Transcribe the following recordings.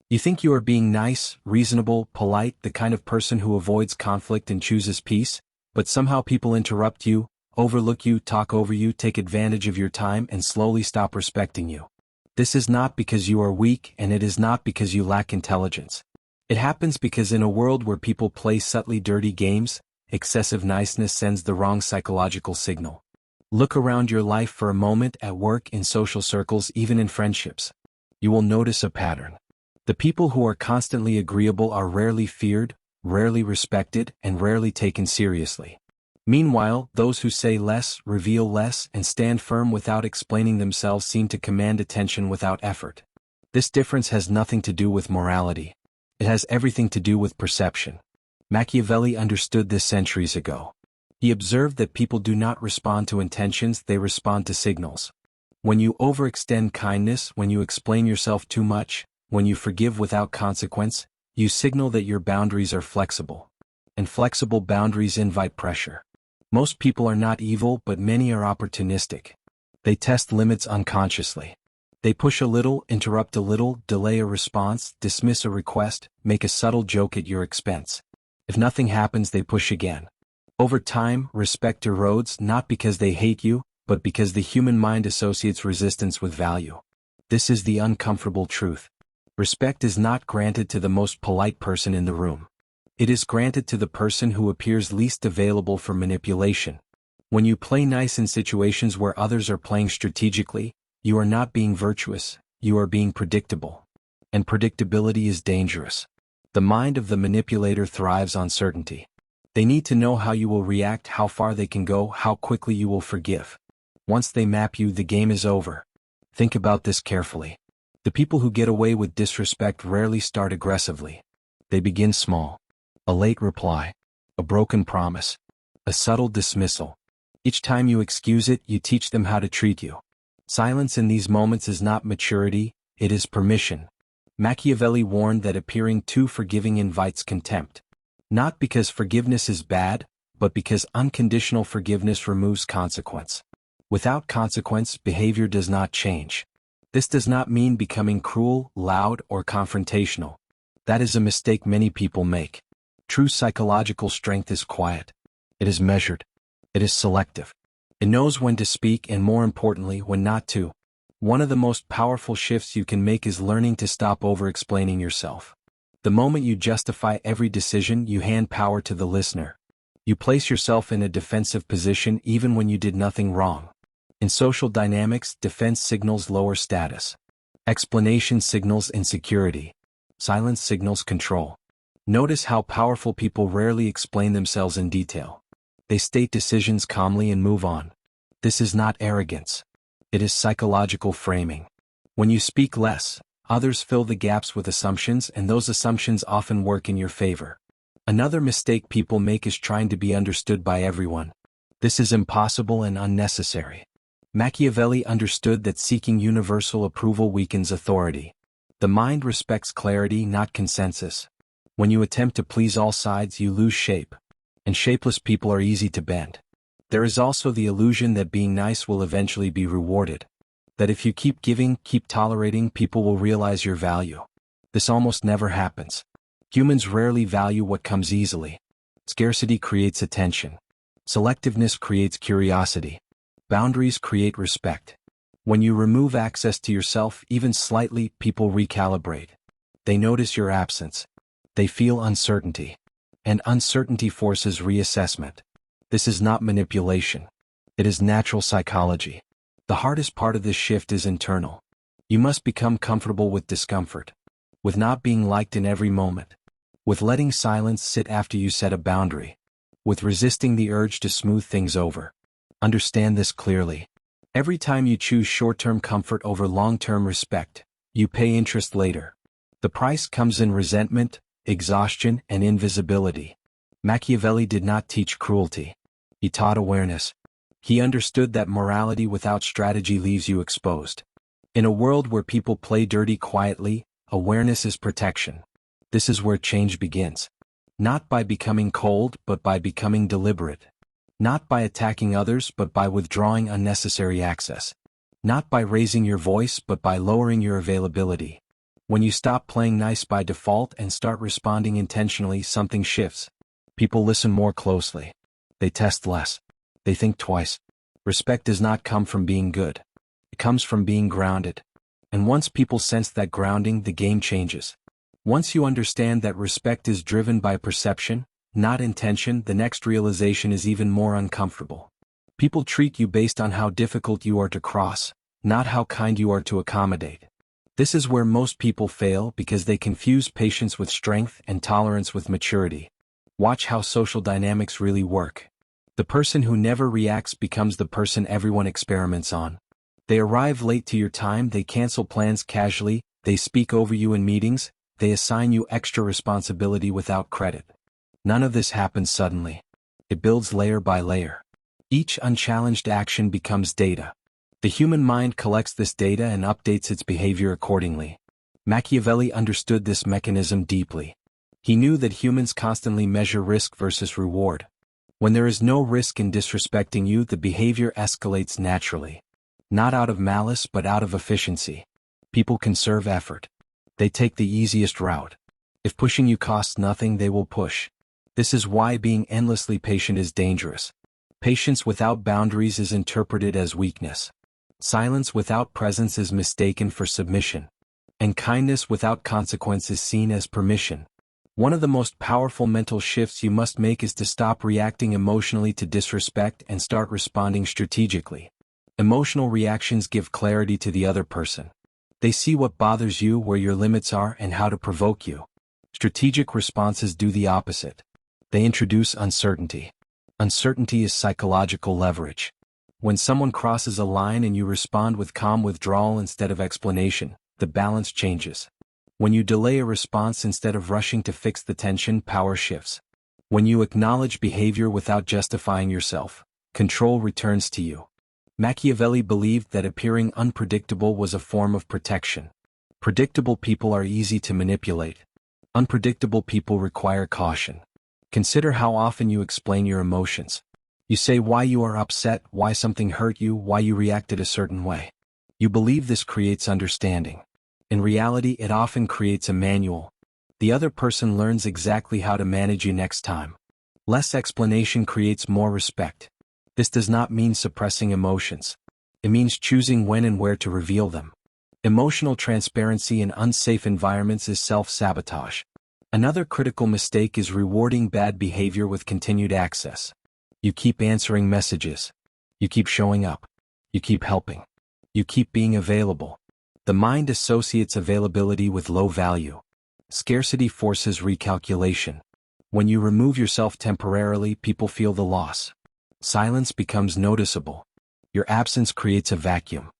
You think you are being nice, reasonable, polite, the kind of person who avoids conflict and chooses peace, but somehow people interrupt you, overlook you, talk over you, take advantage of your time, and slowly stop respecting you. This is not because you are weak, and it is not because you lack intelligence. It happens because in a world where people play subtly dirty games, excessive niceness sends the wrong psychological signal. Look around your life for a moment, at work, in social circles, even in friendships. You will notice a pattern. The people who are constantly agreeable are rarely feared, rarely respected, and rarely taken seriously. Meanwhile, those who say less, reveal less, and stand firm without explaining themselves seem to command attention without effort. This difference has nothing to do with morality. It has everything to do with perception. Machiavelli understood this centuries ago. He observed that people do not respond to intentions, they respond to signals. When you overextend kindness, when you explain yourself too much, when you forgive without consequence, you signal that your boundaries are flexible. And flexible boundaries invite pressure. Most people are not evil, but many are opportunistic. They test limits unconsciously. They push a little, interrupt a little, delay a response, dismiss a request, make a subtle joke at your expense. If nothing happens, they push again. Over time, respect erodes, not because they hate you, but because the human mind associates resistance with value. This is the uncomfortable truth. Respect is not granted to the most polite person in the room. It is granted to the person who appears least available for manipulation. When you play nice in situations where others are playing strategically, you are not being virtuous, you are being predictable. And predictability is dangerous. The mind of the manipulator thrives on certainty. They need to know how you will react, how far they can go, how quickly you will forgive. Once they map you, the game is over. Think about this carefully. The people who get away with disrespect rarely start aggressively. They begin small. A late reply. A broken promise. A subtle dismissal. Each time you excuse it, you teach them how to treat you. Silence in these moments is not maturity, it is permission. Machiavelli warned that appearing too forgiving invites contempt. Not because forgiveness is bad, but because unconditional forgiveness removes consequence. Without consequence, behavior does not change. This does not mean becoming cruel, loud, or confrontational. That is a mistake many people make. True psychological strength is quiet. It is measured. It is selective. It knows when to speak and, more importantly, when not to. One of the most powerful shifts you can make is learning to stop over-explaining yourself. The moment you justify every decision, you hand power to the listener. You place yourself in a defensive position even when you did nothing wrong. In social dynamics, defense signals lower status. Explanation signals insecurity. Silence signals control. Notice how powerful people rarely explain themselves in detail. They state decisions calmly and move on. This is not arrogance. It is psychological framing. When you speak less, others fill the gaps with assumptions, and those assumptions often work in your favor. Another mistake people make is trying to be understood by everyone. This is impossible and unnecessary. Machiavelli understood that seeking universal approval weakens authority. The mind respects clarity, not consensus. When you attempt to please all sides, you lose shape. And shapeless people are easy to bend. There is also the illusion that being nice will eventually be rewarded. That if you keep giving, keep tolerating, people will realize your value. This almost never happens. Humans rarely value what comes easily. Scarcity creates attention. Selectiveness creates curiosity. Boundaries create respect. When you remove access to yourself, even slightly, people recalibrate. They notice your absence. They feel uncertainty. And uncertainty forces reassessment. This is not manipulation. It is natural psychology. The hardest part of this shift is internal. You must become comfortable with discomfort. With not being liked in every moment. With letting silence sit after you set a boundary. With resisting the urge to smooth things over. Understand this clearly. Every time you choose short-term comfort over long-term respect, you pay interest later. The price comes in resentment, exhaustion, and invisibility. Machiavelli did not teach cruelty. He taught awareness. He understood that morality without strategy leaves you exposed. In a world where people play dirty quietly, awareness is protection. This is where change begins. Not by becoming cold, but by becoming deliberate. Not by attacking others, but by withdrawing unnecessary access. Not by raising your voice, but by lowering your availability. When you stop playing nice by default and start responding intentionally, something shifts. People listen more closely. They test less. They think twice. Respect does not come from being good. It comes from being grounded. And once people sense that grounding, the game changes. Once you understand that respect is driven by perception, not intention, the next realization is even more uncomfortable. People treat you based on how difficult you are to cross, not how kind you are to accommodate. This is where most people fail because they confuse patience with strength and tolerance with maturity. Watch how social dynamics really work. The person who never reacts becomes the person everyone experiments on. They arrive late to your time, they cancel plans casually, they speak over you in meetings, they assign you extra responsibility without credit. None of this happens suddenly. It builds layer by layer. Each unchallenged action becomes data. The human mind collects this data and updates its behavior accordingly. Machiavelli understood this mechanism deeply. He knew that humans constantly measure risk versus reward. When there is no risk in disrespecting you, the behavior escalates naturally. Not out of malice but out of efficiency. People conserve effort. They take the easiest route. If pushing you costs nothing, they will push. This is why being endlessly patient is dangerous. Patience without boundaries is interpreted as weakness. Silence without presence is mistaken for submission. And kindness without consequence is seen as permission. One of the most powerful mental shifts you must make is to stop reacting emotionally to disrespect and start responding strategically. Emotional reactions give clarity to the other person. They see what bothers you, where your limits are, and how to provoke you. Strategic responses do the opposite. They introduce uncertainty. Uncertainty is psychological leverage. When someone crosses a line and you respond with calm withdrawal instead of explanation, the balance changes. When you delay a response instead of rushing to fix the tension, power shifts. When you acknowledge behavior without justifying yourself, control returns to you. Machiavelli believed that appearing unpredictable was a form of protection. Predictable people are easy to manipulate. Unpredictable people require caution. Consider how often you explain your emotions. You say why you are upset, why something hurt you, why you reacted a certain way. You believe this creates understanding. In reality, it often creates a manual. The other person learns exactly how to manage you next time. Less explanation creates more respect. This does not mean suppressing emotions. It means choosing when and where to reveal them. Emotional transparency in unsafe environments is self-sabotage. Another critical mistake is rewarding bad behavior with continued access. You keep answering messages. You keep showing up. You keep helping. You keep being available. The mind associates availability with low value. Scarcity forces recalculation. When you remove yourself temporarily, people feel the loss. Silence becomes noticeable. Your absence creates a vacuum.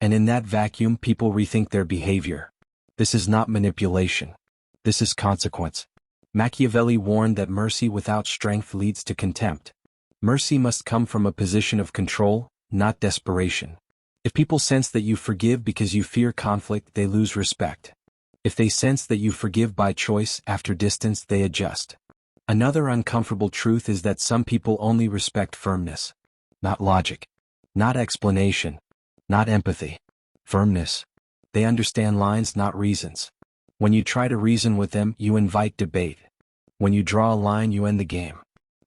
And in that vacuum, people rethink their behavior. This is not manipulation. This is consequence. Machiavelli warned that mercy without strength leads to contempt. Mercy must come from a position of control, not desperation. If people sense that you forgive because you fear conflict, they lose respect. If they sense that you forgive by choice, after distance, they adjust. Another uncomfortable truth is that some people only respect firmness. Not logic. Not explanation. Not empathy. Firmness. They understand lines, not reasons. When you try to reason with them, you invite debate. When you draw a line, you end the game.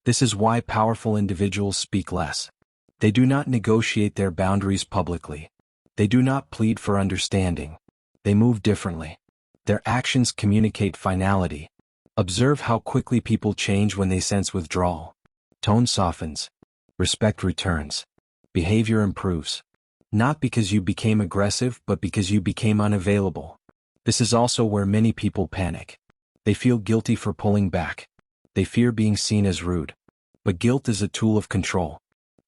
This is why powerful individuals speak less. They do not negotiate their boundaries publicly. They do not plead for understanding. They move differently. Their actions communicate finality. Observe how quickly people change when they sense withdrawal. Tone softens. Respect returns. Behavior improves. Not because you became aggressive, but because you became unavailable. This is also where many people panic. They feel guilty for pulling back. They fear being seen as rude. But guilt is a tool of control.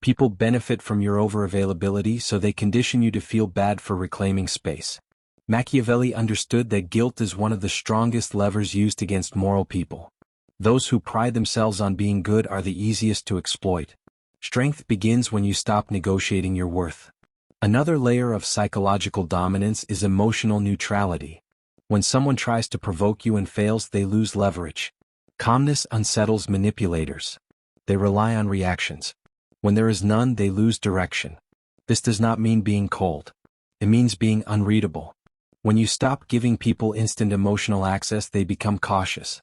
People benefit from your overavailability, so they condition you to feel bad for reclaiming space. Machiavelli understood that guilt is one of the strongest levers used against moral people. Those who pride themselves on being good are the easiest to exploit. Strength begins when you stop negotiating your worth. Another layer of psychological dominance is emotional neutrality. When someone tries to provoke you and fails, they lose leverage. Calmness unsettles manipulators. They rely on reactions. When there is none, they lose direction. This does not mean being cold. It means being unreadable. When you stop giving people instant emotional access, they become cautious.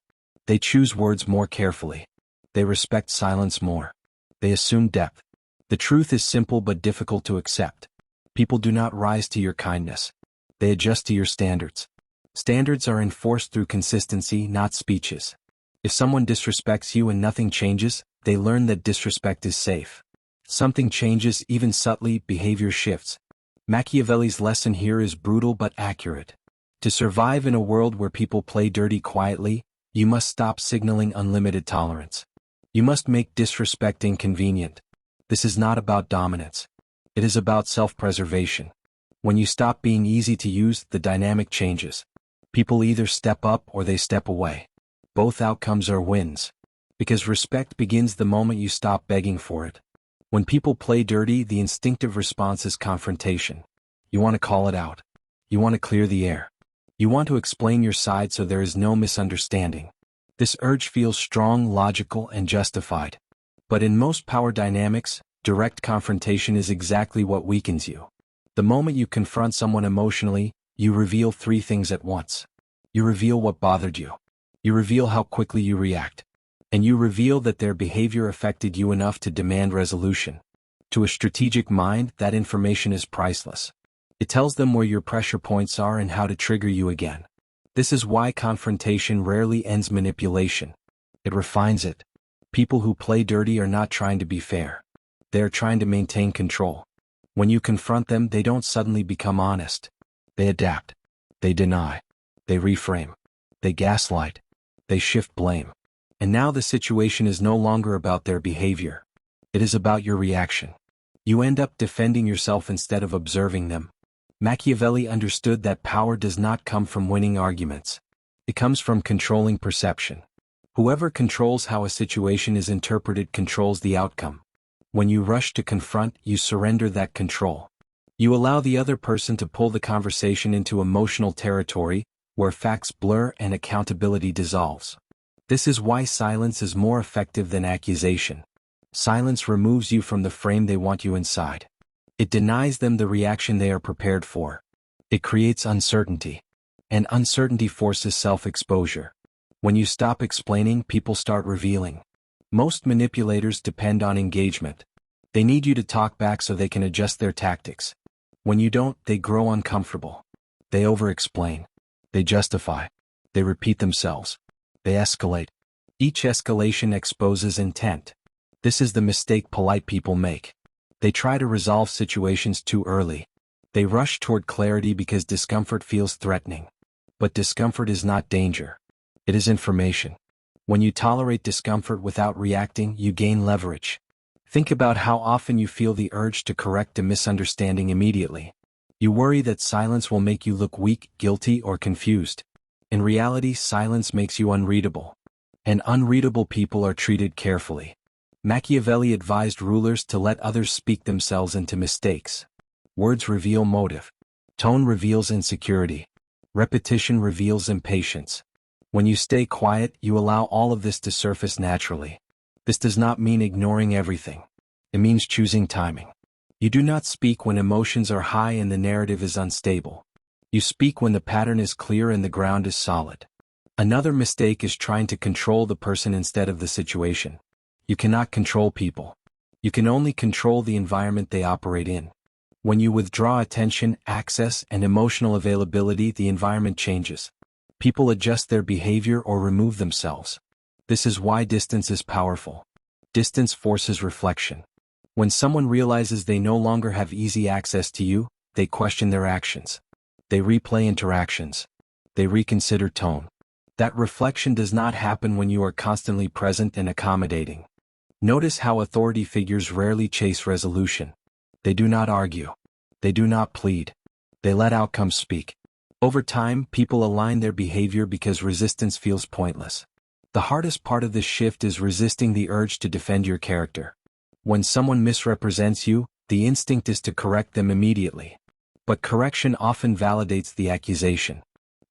They choose words more carefully. They respect silence more. They assume depth. The truth is simple but difficult to accept. People do not rise to your kindness. They adjust to your standards. Standards are enforced through consistency, not speeches. If someone disrespects you and nothing changes, they learn that disrespect is safe. Something changes, even subtly, behavior shifts. Machiavelli's lesson here is brutal but accurate. To survive in a world where people play dirty quietly, you must stop signaling unlimited tolerance. You must make disrespect inconvenient. This is not about dominance. It is about self-preservation. When you stop being easy to use, the dynamic changes. People either step up or they step away. Both outcomes are wins. Because respect begins the moment you stop begging for it. When people play dirty, the instinctive response is confrontation. You want to call it out. You want to clear the air. You want to explain your side so there is no misunderstanding. This urge feels strong, logical, and justified. But in most power dynamics, direct confrontation is exactly what weakens you. The moment you confront someone emotionally, you reveal three things at once. You reveal what bothered you. You reveal how quickly you react. And you reveal that their behavior affected you enough to demand resolution. To a strategic mind, that information is priceless. It tells them where your pressure points are and how to trigger you again. This is why confrontation rarely ends manipulation. It refines it. People who play dirty are not trying to be fair. They are trying to maintain control. When you confront them, they don't suddenly become honest. They adapt. They deny. They reframe. They gaslight. They shift blame. And now the situation is no longer about their behavior. It is about your reaction. You end up defending yourself instead of observing them. Machiavelli understood that power does not come from winning arguments. It comes from controlling perception. Whoever controls how a situation is interpreted controls the outcome. When you rush to confront, you surrender that control. You allow the other person to pull the conversation into emotional territory, where facts blur and accountability dissolves. This is why silence is more effective than accusation. Silence removes you from the frame they want you inside. It denies them the reaction they are prepared for. It creates uncertainty. And uncertainty forces self-exposure. When you stop explaining, people start revealing. Most manipulators depend on engagement. They need you to talk back so they can adjust their tactics. When you don't, they grow uncomfortable. They over-explain. They justify. They repeat themselves. They escalate. Each escalation exposes intent. This is the mistake polite people make. They try to resolve situations too early. They rush toward clarity because discomfort feels threatening. But discomfort is not danger. It is information. When you tolerate discomfort without reacting, you gain leverage. Think about how often you feel the urge to correct a misunderstanding immediately. You worry that silence will make you look weak, guilty, or confused. In reality, silence makes you unreadable. And unreadable people are treated carefully. Machiavelli advised rulers to let others speak themselves into mistakes. Words reveal motive. Tone reveals insecurity. Repetition reveals impatience. When you stay quiet, you allow all of this to surface naturally. This does not mean ignoring everything. It means choosing timing. You do not speak when emotions are high and the narrative is unstable. You speak when the pattern is clear and the ground is solid. Another mistake is trying to control the person instead of the situation. You cannot control people. You can only control the environment they operate in. When you withdraw attention, access, and emotional availability, the environment changes. People adjust their behavior or remove themselves. This is why distance is powerful. Distance forces reflection. When someone realizes they no longer have easy access to you, they question their actions. They replay interactions. They reconsider tone. That reflection does not happen when you are constantly present and accommodating. Notice how authority figures rarely chase resolution. They do not argue. They do not plead. They let outcomes speak. Over time, people align their behavior because resistance feels pointless. The hardest part of this shift is resisting the urge to defend your character. When someone misrepresents you, the instinct is to correct them immediately. But correction often validates the accusation.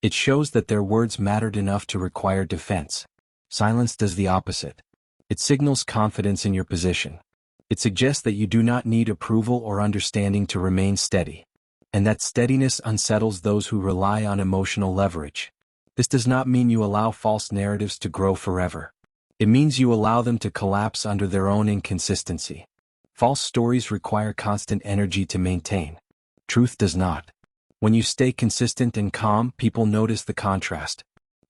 It shows that their words mattered enough to require defense. Silence does the opposite. It signals confidence in your position. It suggests that you do not need approval or understanding to remain steady. And that steadiness unsettles those who rely on emotional leverage. This does not mean you allow false narratives to grow forever. It means you allow them to collapse under their own inconsistency. False stories require constant energy to maintain. Truth does not. When you stay consistent and calm, people notice the contrast.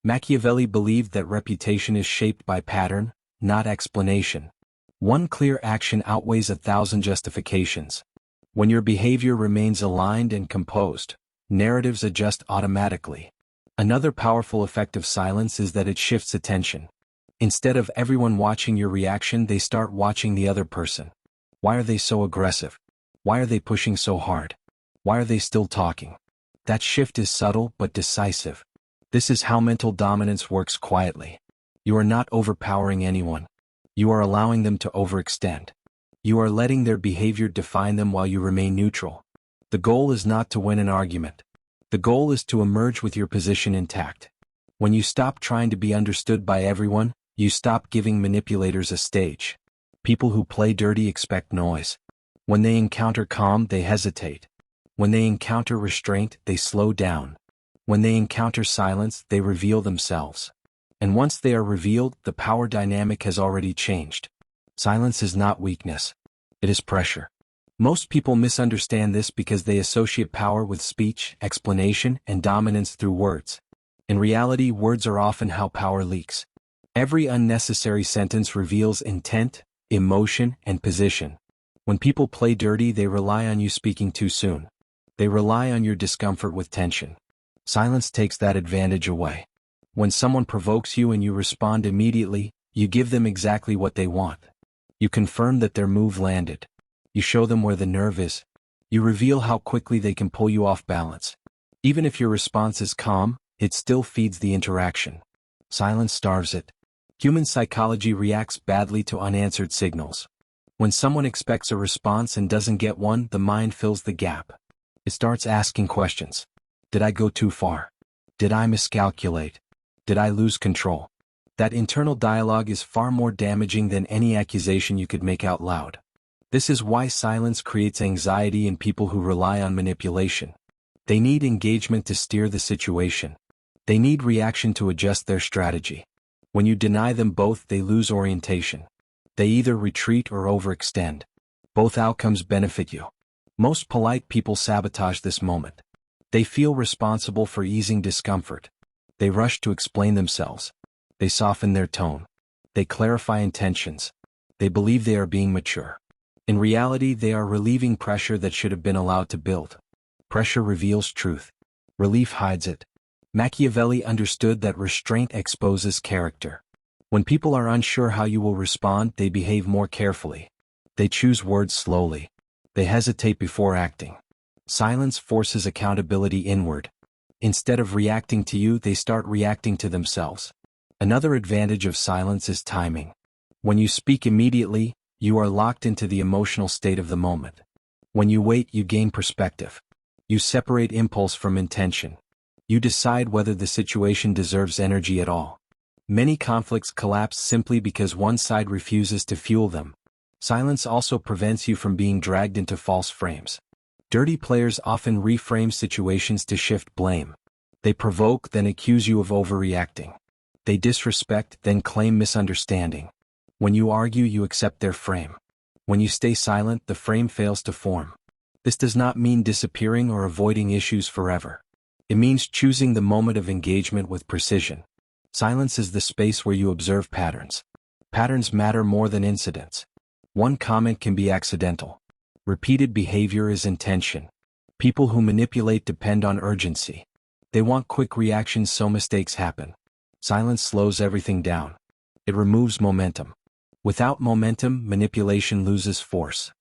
Machiavelli believed that reputation is shaped by pattern, not explanation. One clear action outweighs 1,000 justifications. When your behavior remains aligned and composed, narratives adjust automatically. Another powerful effect of silence is that it shifts attention. Instead of everyone watching your reaction, they start watching the other person. Why are they so aggressive? Why are they pushing so hard? Why are they still talking? That shift is subtle but decisive. This is how mental dominance works quietly. You are not overpowering anyone. You are allowing them to overextend. You are letting their behavior define them while you remain neutral. The goal is not to win an argument. The goal is to emerge with your position intact. When you stop trying to be understood by everyone, you stop giving manipulators a stage. People who play dirty expect noise. When they encounter calm, they hesitate. When they encounter restraint, they slow down. When they encounter silence, they reveal themselves. And once they are revealed, the power dynamic has already changed. Silence is not weakness. It is pressure. Most people misunderstand this because they associate power with speech, explanation, and dominance through words. In reality, words are often how power leaks. Every unnecessary sentence reveals intent, emotion, and position. When people play dirty, they rely on you speaking too soon. They rely on your discomfort with tension. Silence takes that advantage away. When someone provokes you and you respond immediately, you give them exactly what they want. You confirm that their move landed. You show them where the nerve is. You reveal how quickly they can pull you off balance. Even if your response is calm, it still feeds the interaction. Silence starves it. Human psychology reacts badly to unanswered signals. When someone expects a response and doesn't get one, the mind fills the gap. It starts asking questions. Did I go too far? Did I miscalculate? Did I lose control? That internal dialogue is far more damaging than any accusation you could make out loud. This is why silence creates anxiety in people who rely on manipulation. They need engagement to steer the situation. They need reaction to adjust their strategy. When you deny them both, they lose orientation. They either retreat or overextend. Both outcomes benefit you. Most polite people sabotage this moment. They feel responsible for easing discomfort. They rush to explain themselves. They soften their tone. They clarify intentions. They believe they are being mature. In reality, they are relieving pressure that should have been allowed to build. Pressure reveals truth. Relief hides it. Machiavelli understood that restraint exposes character. When people are unsure how you will respond, they behave more carefully. They choose words slowly. They hesitate before acting. Silence forces accountability inward. Instead of reacting to you, they start reacting to themselves. Another advantage of silence is timing. When you speak immediately, you are locked into the emotional state of the moment. When you wait, you gain perspective. You separate impulse from intention. You decide whether the situation deserves energy at all. Many conflicts collapse simply because one side refuses to fuel them. Silence also prevents you from being dragged into false frames. Dirty players often reframe situations to shift blame. They provoke, then accuse you of overreacting. They disrespect, then claim misunderstanding. When you argue, you accept their frame. When you stay silent, the frame fails to form. This does not mean disappearing or avoiding issues forever. It means choosing the moment of engagement with precision. Silence is the space where you observe patterns. Patterns matter more than incidents. One comment can be accidental. Repeated behavior is intention. People who manipulate depend on urgency. They want quick reactions, so mistakes happen. Silence slows everything down. It removes momentum. Without momentum, manipulation loses force.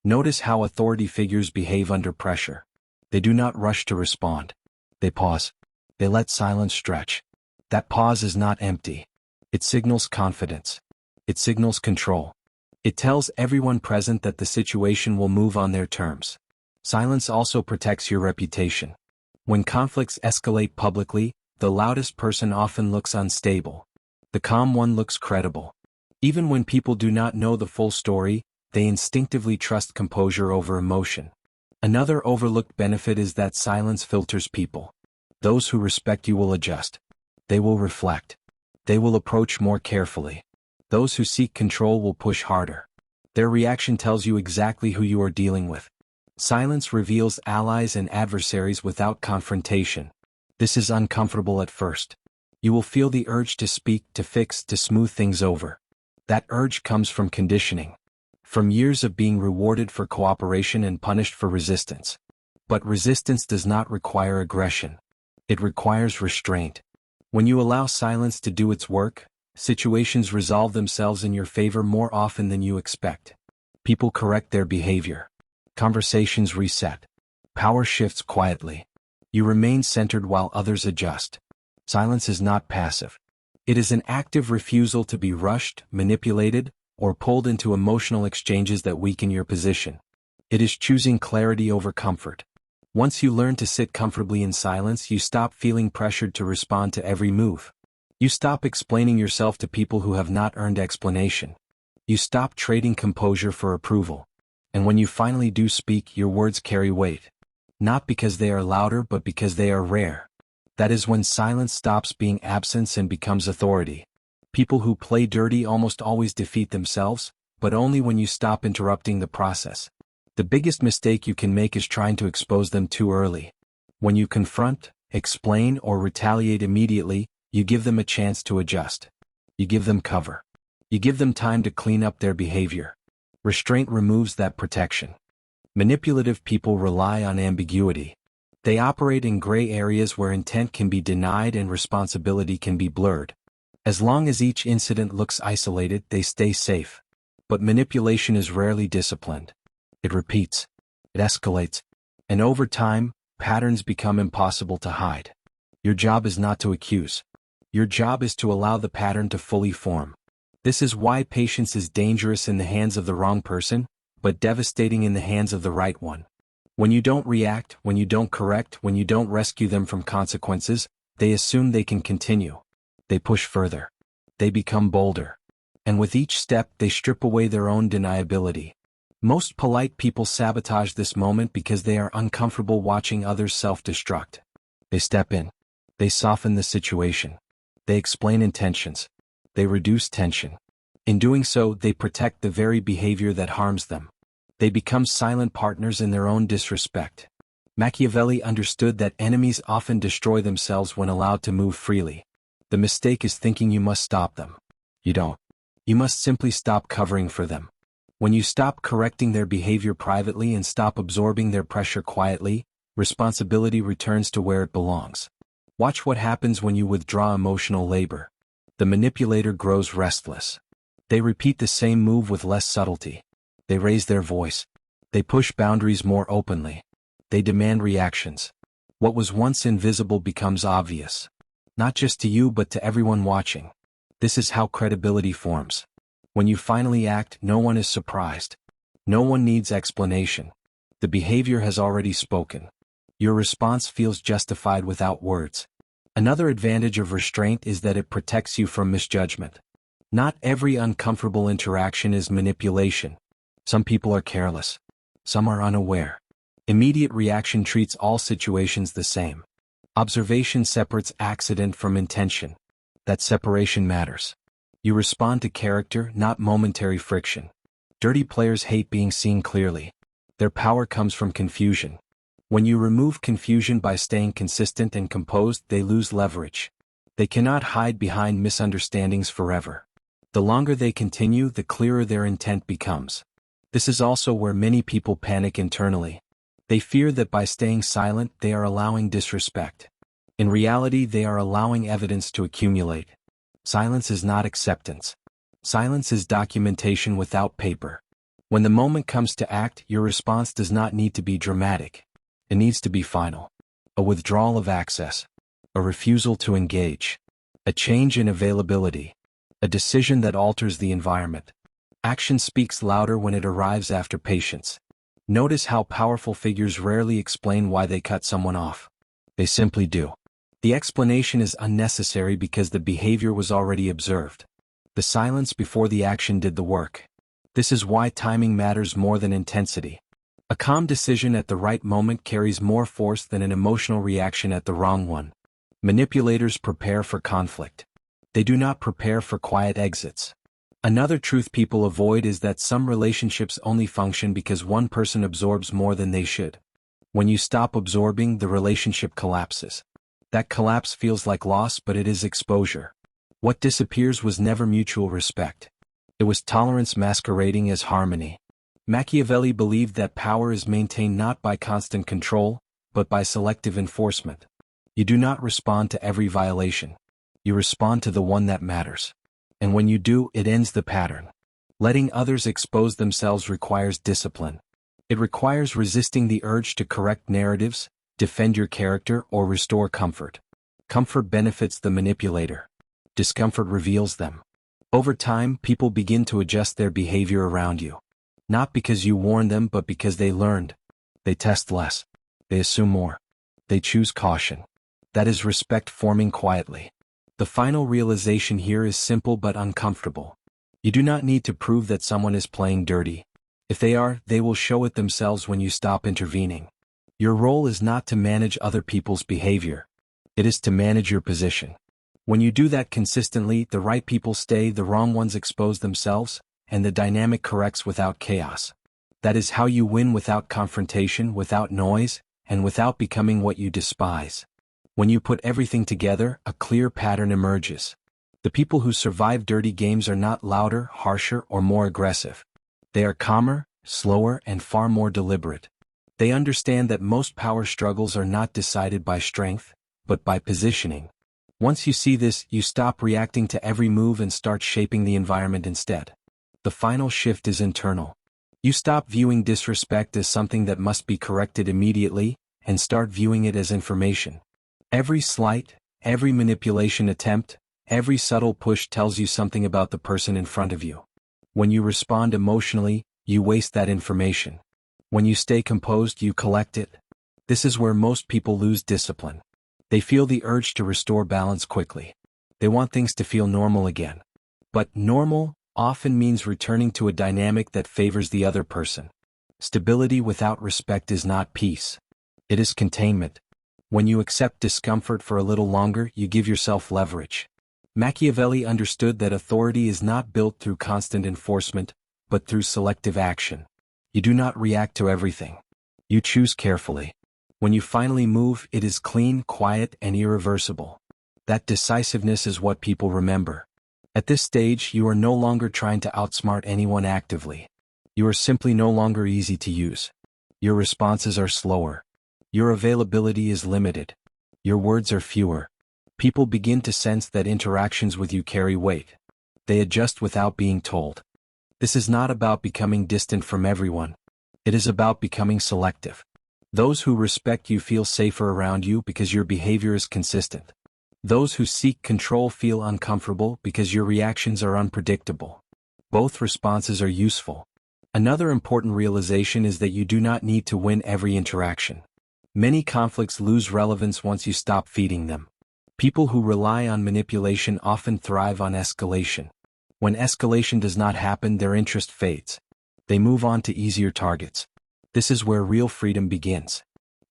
Notice how authority figures behave under pressure. They do not rush to respond. They pause. They let silence stretch. That pause is not empty. It signals confidence. It signals control. It tells everyone present that the situation will move on their terms. Silence also protects your reputation. When conflicts escalate publicly, the loudest person often looks unstable. The calm one looks credible. Even when people do not know the full story, they instinctively trust composure over emotion. Another overlooked benefit is that silence filters people. Those who respect you will adjust. They will reflect. They will approach more carefully. Those who seek control will push harder. Their reaction tells you exactly who you are dealing with. Silence reveals allies and adversaries without confrontation. This is uncomfortable at first. You will feel the urge to speak, to fix, to smooth things over. That urge comes from conditioning. From years of being rewarded for cooperation and punished for resistance. But resistance does not require aggression. It requires restraint. When you allow silence to do its work, situations resolve themselves in your favor more often than you expect. People correct their behavior. Conversations reset. Power shifts quietly. You remain centered while others adjust. Silence is not passive. It is an active refusal to be rushed, manipulated, or pulled into emotional exchanges that weaken your position. It is choosing clarity over comfort. Once you learn to sit comfortably in silence, you stop feeling pressured to respond to every move. You stop explaining yourself to people who have not earned explanation. You stop trading composure for approval. And when you finally do speak, your words carry weight. Not because they are louder, but because they are rare. That is when silence stops being absence and becomes authority. People who play dirty almost always defeat themselves, but only when you stop interrupting the process. The biggest mistake you can make is trying to expose them too early. When you confront, explain, or retaliate immediately, you give them a chance to adjust. You give them cover. You give them time to clean up their behavior. Restraint removes that protection. Manipulative people rely on ambiguity. They operate in gray areas where intent can be denied and responsibility can be blurred. As long as each incident looks isolated, they stay safe. But manipulation is rarely disciplined. It repeats. It escalates. And over time, patterns become impossible to hide. Your job is not to accuse. Your job is to allow the pattern to fully form. This is why patience is dangerous in the hands of the wrong person, but devastating in the hands of the right one. When you don't react, when you don't correct, when you don't rescue them from consequences, they assume they can continue. They push further. They become bolder. And with each step, they strip away their own deniability. Most polite people sabotage this moment because they are uncomfortable watching others self-destruct. They step in. They soften the situation. They explain intentions. They reduce tension. In doing so, they protect the very behavior that harms them. They become silent partners in their own disrespect. Machiavelli understood that enemies often destroy themselves when allowed to move freely. The mistake is thinking you must stop them. You don't. You must simply stop covering for them. When you stop correcting their behavior privately and stop absorbing their pressure quietly, responsibility returns to where it belongs. Watch what happens when you withdraw emotional labor. The manipulator grows restless. They repeat the same move with less subtlety. They raise their voice. They push boundaries more openly. They demand reactions. What was once invisible becomes obvious. Not just to you but to everyone watching. This is how credibility forms. When you finally act, no one is surprised. No one needs explanation. The behavior has already spoken. Your response feels justified without words. Another advantage of restraint is that it protects you from misjudgment. Not every uncomfortable interaction is manipulation. Some people are careless. Some are unaware. Immediate reaction treats all situations the same. Observation separates accident from intention. That separation matters. You respond to character, not momentary friction. Dirty players hate being seen clearly. Their power comes from confusion. When you remove confusion by staying consistent and composed, they lose leverage. They cannot hide behind misunderstandings forever. The longer they continue, the clearer their intent becomes. This is also where many people panic internally. They fear that by staying silent, they are allowing disrespect. In reality, they are allowing evidence to accumulate. Silence is not acceptance. Silence is documentation without paper. When the moment comes to act, your response does not need to be dramatic. It needs to be final. A withdrawal of access. A refusal to engage. A change in availability. A decision that alters the environment. Action speaks louder when it arrives after patience. Notice how powerful figures rarely explain why they cut someone off. They simply do. The explanation is unnecessary because the behavior was already observed. The silence before the action did the work. This is why timing matters more than intensity. A calm decision at the right moment carries more force than an emotional reaction at the wrong one. Manipulators prepare for conflict. They do not prepare for quiet exits. Another truth people avoid is that some relationships only function because one person absorbs more than they should. When you stop absorbing, the relationship collapses. That collapse feels like loss, but it is exposure. What disappears was never mutual respect. It was tolerance masquerading as harmony. Machiavelli believed that power is maintained not by constant control, but by selective enforcement. You do not respond to every violation. You respond to the one that matters. And when you do, it ends the pattern. Letting others expose themselves requires discipline. It requires resisting the urge to correct narratives, defend your character, or restore comfort. Comfort benefits the manipulator. Discomfort reveals them. Over time, people begin to adjust their behavior around you. Not because you warned them, but because they learned. They test less. They assume more. They choose caution. That is respect forming quietly. The final realization here is simple but uncomfortable. You do not need to prove that someone is playing dirty. If they are, they will show it themselves when you stop intervening. Your role is not to manage other people's behavior. It is to manage your position. When you do that consistently, the right people stay, the wrong ones expose themselves, and the dynamic corrects without chaos. That is how you win without confrontation, without noise, and without becoming what you despise. When you put everything together, a clear pattern emerges. The people who survive dirty games are not louder, harsher, or more aggressive. They are calmer, slower, and far more deliberate. They understand that most power struggles are not decided by strength, but by positioning. Once you see this, you stop reacting to every move and start shaping the environment instead. The final shift is internal. You stop viewing disrespect as something that must be corrected immediately, and start viewing it as information. Every slight, every manipulation attempt, every subtle push tells you something about the person in front of you. When you respond emotionally, you waste that information. When you stay composed, you collect it. This is where most people lose discipline. They feel the urge to restore balance quickly. They want things to feel normal again. But normal often means returning to a dynamic that favors the other person. Stability without respect is not peace. It is containment. When you accept discomfort for a little longer, you give yourself leverage. Machiavelli understood that authority is not built through constant enforcement, but through selective action. You do not react to everything. You choose carefully. When you finally move, it is clean, quiet, and irreversible. That decisiveness is what people remember. At this stage, you are no longer trying to outsmart anyone actively. You are simply no longer easy to use. Your responses are slower. Your availability is limited. Your words are fewer. People begin to sense that interactions with you carry weight. They adjust without being told. This is not about becoming distant from everyone. It is about becoming selective. Those who respect you feel safer around you because your behavior is consistent. Those who seek control feel uncomfortable because your reactions are unpredictable. Both responses are useful. Another important realization is that you do not need to win every interaction. Many conflicts lose relevance once you stop feeding them. People who rely on manipulation often thrive on escalation. When escalation does not happen, their interest fades. They move on to easier targets. This is where real freedom begins.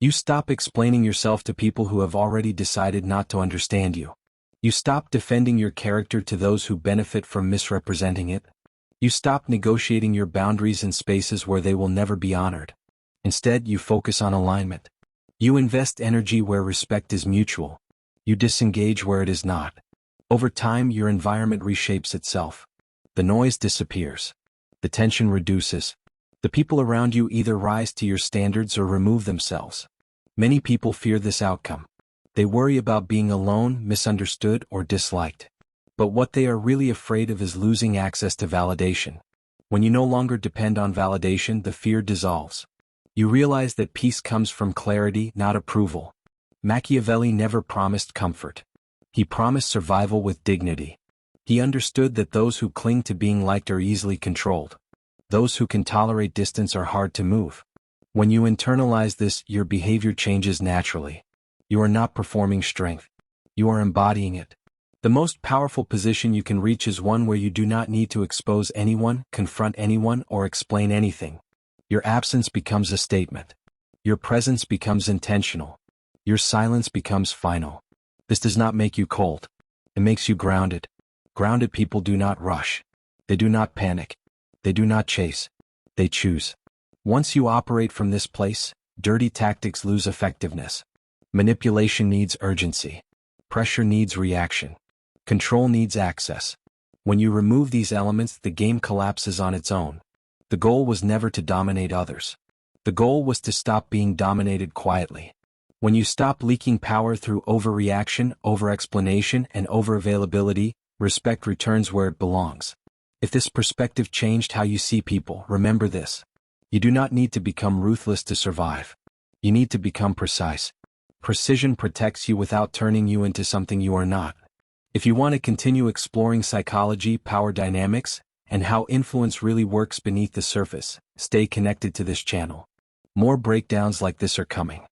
You stop explaining yourself to people who have already decided not to understand you. You stop defending your character to those who benefit from misrepresenting it. You stop negotiating your boundaries in spaces where they will never be honored. Instead, you focus on alignment. You invest energy where respect is mutual. You disengage where it is not. Over time, your environment reshapes itself. The noise disappears. The tension reduces. The people around you either rise to your standards or remove themselves. Many people fear this outcome. They worry about being alone, misunderstood, or disliked. But what they are really afraid of is losing access to validation. When you no longer depend on validation, the fear dissolves. You realize that peace comes from clarity, not approval. Machiavelli never promised comfort. He promised survival with dignity. He understood that those who cling to being liked are easily controlled. Those who can tolerate distance are hard to move. When you internalize this, your behavior changes naturally. You are not performing strength. You are embodying it. The most powerful position you can reach is one where you do not need to expose anyone, confront anyone, or explain anything. Your absence becomes a statement. Your presence becomes intentional. Your silence becomes final. This does not make you cold. It makes you grounded. Grounded people do not rush. They do not panic. They do not chase. They choose. Once you operate from this place, dirty tactics lose effectiveness. Manipulation needs urgency. Pressure needs reaction. Control needs access. When you remove these elements, the game collapses on its own. The goal was never to dominate others. The goal was to stop being dominated quietly. When you stop leaking power through overreaction, overexplanation, and overavailability, respect returns where it belongs. If this perspective changed how you see people, remember this. You do not need to become ruthless to survive. You need to become precise. Precision protects you without turning you into something you are not. If you want to continue exploring psychology, power dynamics, and how influence really works beneath the surface, stay connected to this channel. More breakdowns like this are coming.